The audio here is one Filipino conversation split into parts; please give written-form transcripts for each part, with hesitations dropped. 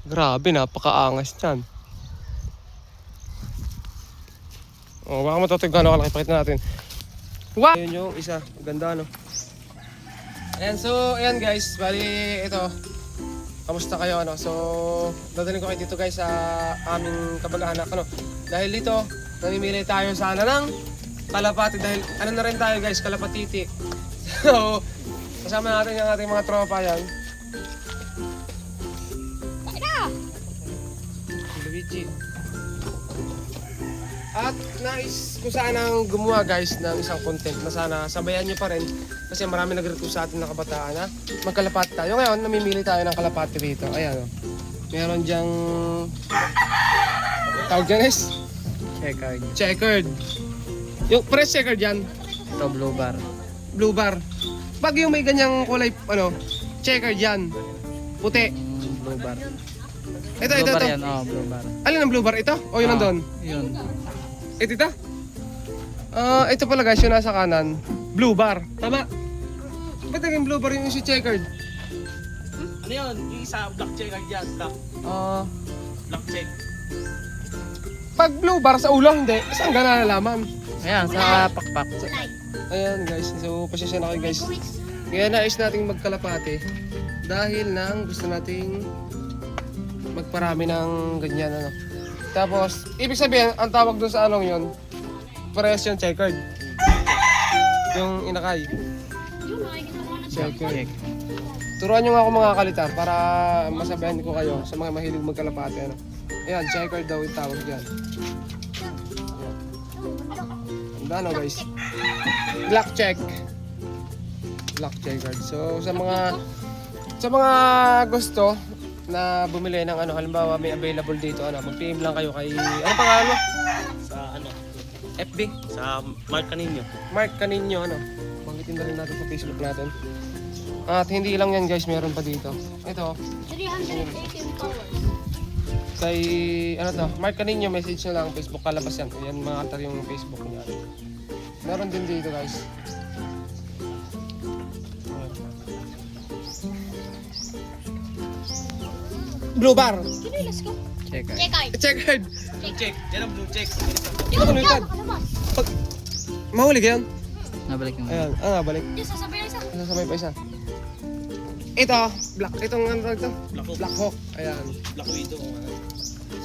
Grabe, napakaangas niyan. Oh, baka matutuig gano'n kalaki. Pakita natin. Wow! Ayun yung isa. Ganda, no? Ayan, so, ayan guys. Bali, ito. Kamusta kayo, ano? So, dadalhin ko kayo dito guys sa aming kabag-anak, ano? Dahil dito, namimili tayo sana ng kalapati. Dahil, ano na rin tayo guys, kalapatiti. So, kasama natin yung ating mga tropa yan. Luigi. At nais ko sanang gumawa guys ng isang content na sana sabayan nyo pa rin kasi marami nag-request sa atin ng kabataan na magkalapati tayo. Ngayon namimili tayo ng kalapati rito. Ayan o. Meron dyang tawag dyan is Checkered. checkered. Yung press checkered yan. Ito blue bar. Blue bar. Pag yung may ganyang kulay ano, checkered yan. Puti. Blue bar. Ito, Blue ito, bar ito. yan, blue bar. Alin ang blue bar? Ito? O yun nandun? Yun. Ito ito? Ito pala guys, yung nasa kanan. Blue bar. Tama? Ba't naging blue bar yung si checkered? Ano yun? Yung isa, black check yan. Black check. Pag blue bar sa ulo, hindi. Saan ka nalalaman? Ayan, sa pakpak. Ayan guys, so pasensya na kayo guys. Kaya nais nating magkalapate dahil nang gusto nating magparami ng ganyan ano. Tapos, ibig sabihin, ang tawag doon sa anong yun, parehas yung checkered. Yung inakay. Checkered. Turuan nyo nga ako mga kalitar para masabayan ko kayo sa mga mahilig magkalapate. Ano. Ayan, checkered daw yung tawag dyan. Ang ano guys. Black check. Black checkered. So, sa mga gusto na bumili ng ano, halimbawa may available dito, ano, mag-PM lang kayo kay, ano pangalan mo? Sa ano? FB? Sa Mark Caninyo. Mark Caninyo, ano? Banggitin na rin natin sa Facebook natin. At hindi lang yan guys, meron pa dito. Ito. 318 followers. Kay, ano to, Mark Caninyo, message nyo lang, Facebook kalabas yan. Yan mga atar yung Facebook niya. Meron din dito guys. Blue bar. Let's go. Checkered. Check. Checkered. Blue check. Yan ang blue check. Ano nito? Pag mahuli ka yan? Nabalik yung Ayan, balik. Yes, sasabihin isa. Sasabay pa isa. Ito, black. Itong ano ito? Black Hawk. Black Hawk. Ayan. Black Widow.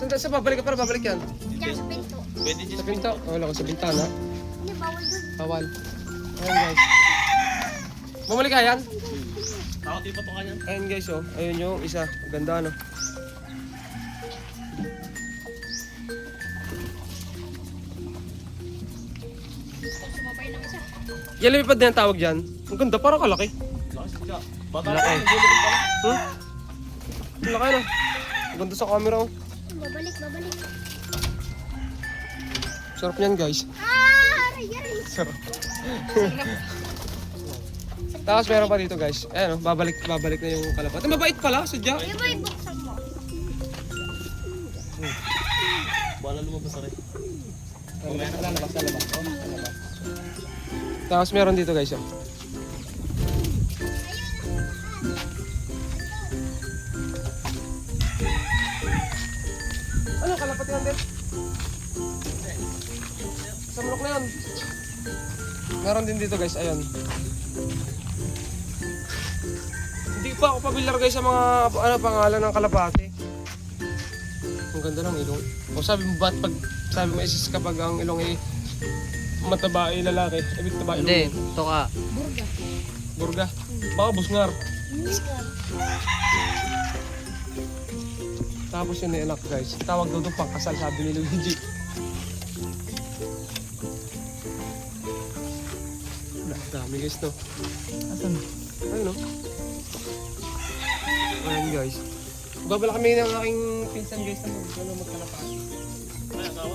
Sa babalik ka para babalik yan. Diyan sa pinto. Pwede dyan. Sa pinto. Wala ko sa bintana. Hindi, bawal dun. Bawal. Ayan guys. Bumalik ka yan? Ako di pa to kanya. Ayan guys oh. Ayun yung isa. Ganda no. Sumabay ng isa. Yan lumipad na yung tawag dyan. Ang ganda, parang kalaki. Lakas siya. Bata Malaki. lang. Nagulog pa lang. Ang laki no. Ang ganda sa camera oh. Babalik. Sarap yan guys. Aray. Sarap. Tapos meron pa dito guys. Ayan oh, babalik na yung kalapat. Mabait pala, sadya. Yung ba ibuksan mo? Bala lumabas na rin. Lalabas. Tapos meron dito guys oh. Ano, kalapat yan din? Sa manok na yan. Meron din dito guys, ayun. Hindi pa ako pamilyar guys sa mga ano, pangalan ng kalapati. Ang ganda ng ilong. O sabi mo ba't pag sabi mo isis kapag ang ilong ay mataba ay lalaki, ibig taba ilong Hindi, mo. toka. Burga. Baka busngar. Tapos yun na anak guys. Tawag daw doon pangkasal sabi ni Luigi. Dami guys no. Asan? Ayun no. Ayan guys. Babala kami ng aking pinsan guys na magkalapati. Ay, asawa.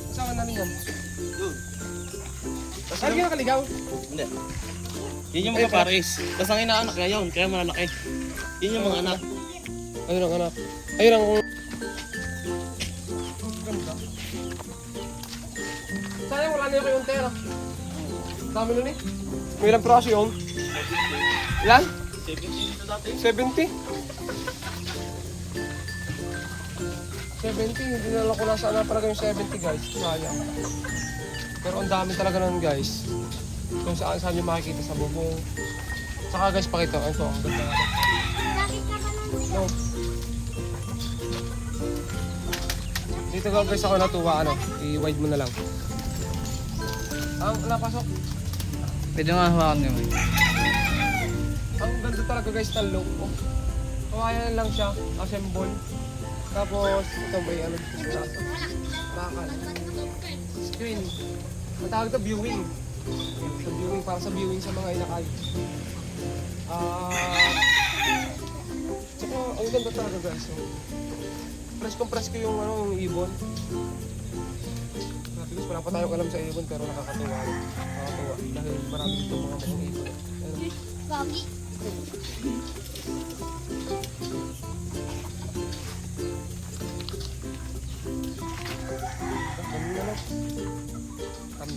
Asawa namin yan. Good. Saan ka nakaligaw? Hindi. Yun yung mga pares. Tapos ang inaanak kaya yun. Kaya malalaki. Yun yung mga anak. Ayun ang anak. Ayun ang... Ganda. Sayang wala na yung kayong tera. Dami nun eh. May ilang praso yun? Ilan? 70 dito dati. 70? 70, hindi na lang ko nasa na talaga yung 70 guys. Sayang. Pero ang dami talaga nun guys. Kung saan yung makikita sa bubong. Saka guys, pakita ko ito. Ang ganda nga. Bakit ka ba nang No. Dito guys ako natuwa, ano, i-wide mo na lang. Ang napasok. Pwede nga hawakan naman. Ang ganda talaga guys ng look. Oh. Kawayan lang siya, assemble. Tapos ito may ano dito sa bakal. Screen. Ang tawag ito viewing. Sa viewing, para sa viewing sa mga inakay. Tsaka ang ganda talaga guys. Oh. Press ko yung ano, yung ibon. Sabi guys, wala pa tayong alam sa ibon pero nakakatuwa. Nakakatuwa dahil marami dito mga ibon. Ayun. Gagi. Kami na lang. Kami.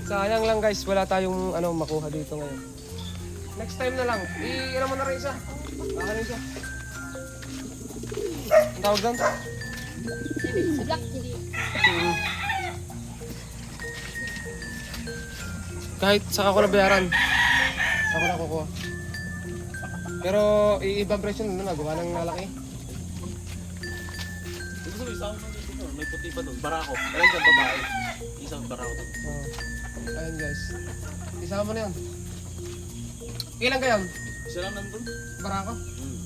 Sayang lang guys, wala tayong ano makuha dito ngayon. Next time na lang. I-ano mo na rin isa. Baka rin isa. Ang tawag doon? Black chili. Kahit saka ko nabayaran. Saka ko nakukuha. Pero ibang presyo na nagawa ng malaki. Dito sa isang dito, may puti pa doon. Barako. Alam dyan, babae. Isang barako doon. Ayun guys. Isama mo na yan. Ilan kayo? Isa lang nandun. Barako?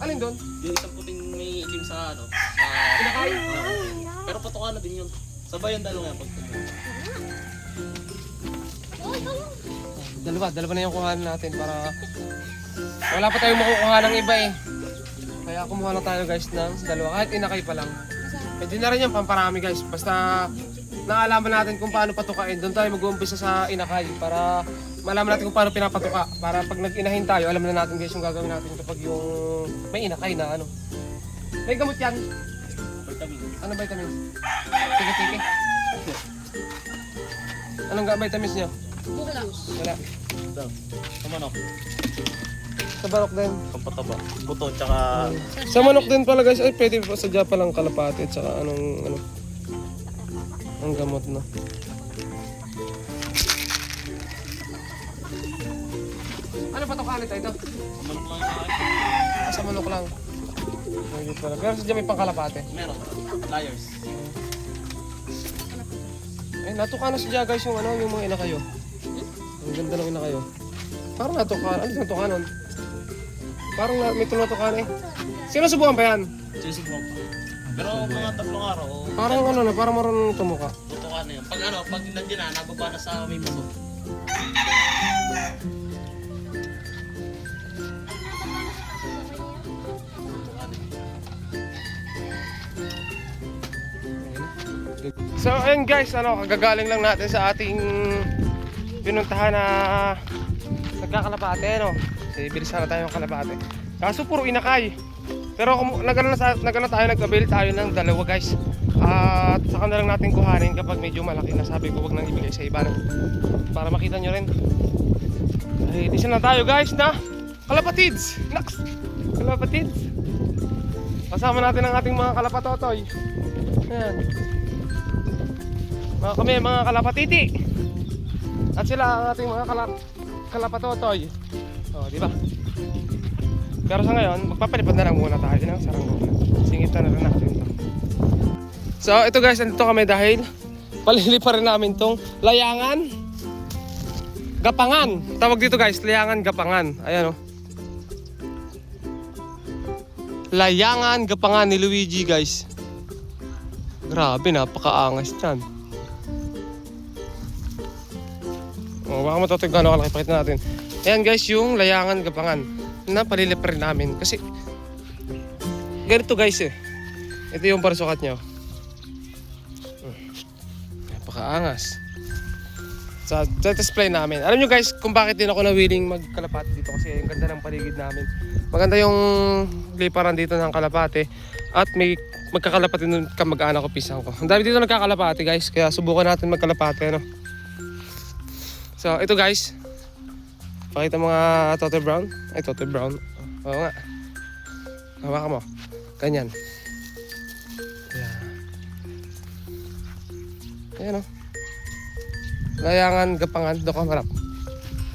Alin doon? Yung isang puting may ilim sa ano. Pinakay? Pero patukan na din yun. Sabay ang dalawa yan pag tumuha. Dalawa na yung kuhanan natin para wala pa tayong makukuha ng iba eh. Kaya kumuha na tayo guys ng dalawa. Kahit inakay pa lang. Pwede na rin yan, pamparami guys. Basta naalaman natin kung paano patukain. Doon tayo mag-uumpisa sa inakay para malaman natin kung paano pinapatuka. Para pag nag-inahin tayo, alam na natin guys yung gagawin natin kapag yung may inakay na ano. May gamot yan. Vitamin. Ano vitamins? Tiki-tiki. Anong vitamins niyo? Wala. Ito. Sa manok. Sa barok din. Pampataba. Buto tsaka... Sa manok din pala guys, ay pwede pa sadya palang kalapati at saka anong ano. Ang gamot na. Ano pa to kalit ito? Manok lang yung Sa manok lang. Ayun pala. Pero sadya may pangkalapate. meron. Liars. Eh natuka na sadya guys yung ano, yung mga ina kayo. Ang ganda ng ina kayo. Parang natuka. Ano natuka nun? Parang may tulatuka na eh. Sino subukan pa yan? Sinusubukan pa. Pero mga 3 araw, Parang ano na, parang marunong tumuka. tutukan na yun. Pag ano, pag nandiyan na, nababa na sa may baso. So ayun guys, ano, kagagaling lang natin sa ating pinuntahan na nagkakalapate, no? Kasi bilis na tayo ng kalapate. Kaso puro inakay. Pero nagano tayo, nag-avail tayo ng dalawa guys. At saka na lang natin kuhanin kapag medyo malaki na. Sabi ko wag nang ibigay sa iba, no? Para makita nyo rin. Ay, isa na tayo guys na kalapatids. Naks! Kalapatids. Kasama natin ang ating mga kalapatotoy. Ayan. Kami mga kalapatiti. At sila ang ating mga kalapatotoy. O, di ba? Pero sa ngayon, magpapalipad na lang muna tayo ng saranggola. Singitan na rin natin ito. So, ito guys, nandito kami dahil palilipa rin namin tong layangan gapangan. Tawag dito guys, layangan gapangan. Ayan o. Layangan gapangan ni Luigi guys. Grabe, napakaangas yan. O, baka matutuig gano'n kalaki, pakita natin. Ayan guys, yung layangan gapangan na palilip rin namin. Kasi, ganito guys eh. Ito yung parasukat nyo. Napakaangas. Sa display namin. Alam nyo guys, kung bakit din ako na-willing magkalapate dito. Kasi ang ganda ng paligid namin. Maganda yung liparan dito ng kalapate. At may magkakalapate nun kamag-anak ko, pisang ko. Ang dami dito nagkakalapate guys. Kaya subukan natin magkalapate, ano. So ito guys. Pakita mga Tote Brown. Ay, Tote Brown. Oo nga. Hawakan mo. Ganyan. Ayan. Ayan o. Layangan, gapangan, doon ka marap.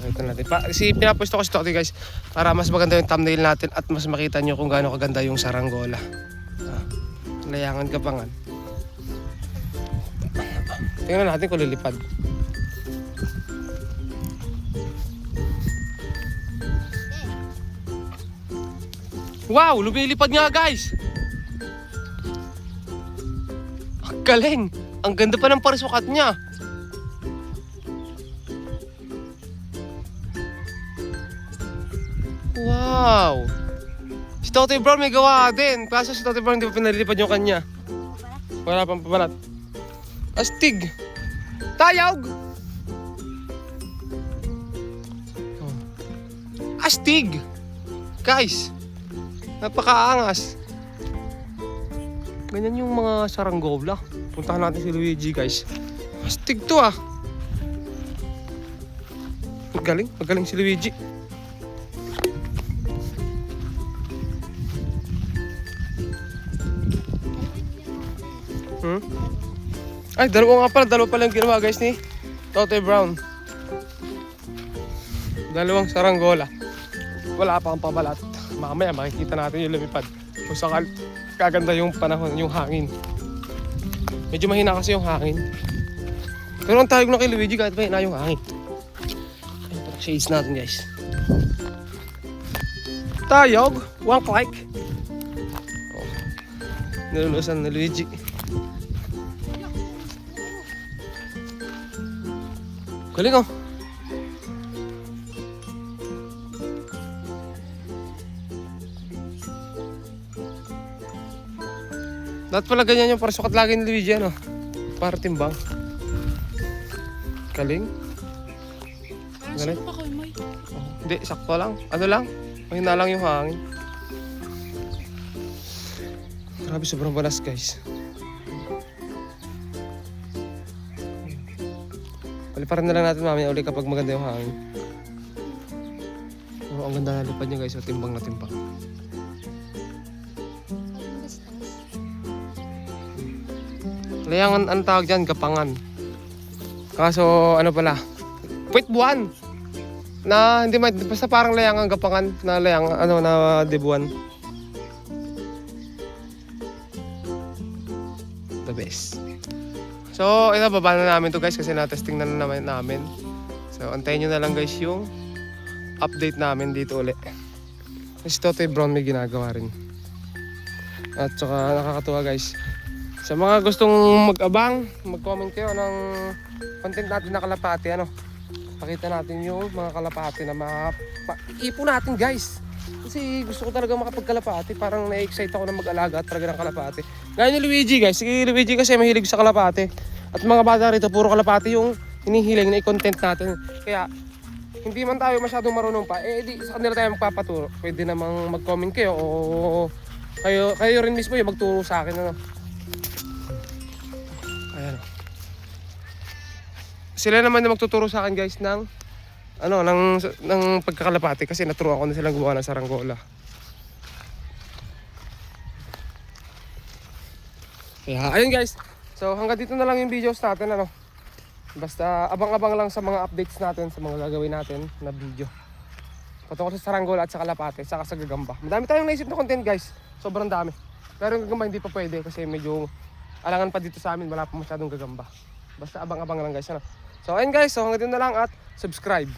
Ito natin. Pinapuesto ko si Tote guys para mas maganda yung thumbnail natin at mas makita nyo kung gaano kaganda yung saranggola. Layangan, gapangan. Tingnan natin kung lilipad. Wow! Lumilipad nga guys! Ang galing! Ang ganda pa ng parisukat niya! Wow! Si Tote Brown may gawa din. Kaso si Tote Brown hindi pa pinalilipad yung kanya. Wala pang pabalat. Astig! Tayog! Oh. Astig! Guys! Napakaangas! Ganyan yung mga saranggola. Puntahan natin si Luigi guys. Astig to ah! Magaling, magaling si Luigi. Ay, dalawa pala yung ginawa guys ni Tote Brown. Dalawang saranggola. Wala pa ang pabalat. Mamaya makikita natin yung lumipad. Kung sakal, kaganda yung panahon, yung hangin. Medyo mahina kasi yung hangin. Pero ang tawag na kay Luigi kahit mahina yung hangin. Ayun, parang shades natin guys. Tayog, one click. Oh. Nilulusan na Luigi. Galing oh. Dapat pala ganyan yung parasukat lagi ni Luigi ano. Para timbang. Galing. Galing. Hindi, sakto lang. Ano lang? Mahina lang yung hangin. Grabe, sobrang balas guys. Paliparan na lang natin mamaya uli kapag maganda yung hangin. Oh, ang ganda na lipad niya guys. Timbang na timbang. Layangan ang tawag dyan, gapangan. Kaso ano pala, puwit buwan. Na hindi basta parang layangan gapangan na layangan ano na debuan. The best. So, ito baba na namin to guys kasi na-testing na naman namin. So, antayin nyo na lang guys yung update namin dito ulit. Kasi Tote Brown may ginagawa rin. At saka nakakatuwa guys. Sa mga gustong mag-abang, mag-comment kayo ng content natin na kalapati. Ano? Pakita natin yung mga kalapati na ipo natin guys. Kasi gusto ko talaga makapagkalapati. Parang na-excite ako na mag-alaga at talaga ng kalapati. Gaya ni Luigi guys. Si Luigi kasi mahilig sa kalapati. At mga bata rito, puro kalapati yung hinihiling na i-content natin. Kaya, hindi man tayo masyadong marunong pa, di sa kanila tayo magpapaturo. Pwede namang mag-comment kayo o kayo rin mismo yung magturo sa akin. Ano? Ayan. Sila naman na magtuturo sa akin guys ng pagkakalapati kasi naturuan ko na silang gumawa ng saranggola. Kaya ayun guys. So hanggang dito na lang yung videos natin ano. Basta abang-abang lang sa mga updates natin sa mga gagawin natin na video. Patungkol sa saranggola at sa kalapati, saka sa gagamba. Madami tayong naisip na content guys. Sobrang dami. Pero yung gagamba hindi pa pwede kasi medyo alangan pa dito sa amin, wala pa masyadong gagamba. Basta abang-abang lang guys ano. So ayun guys, so hanggang dito na lang at subscribe.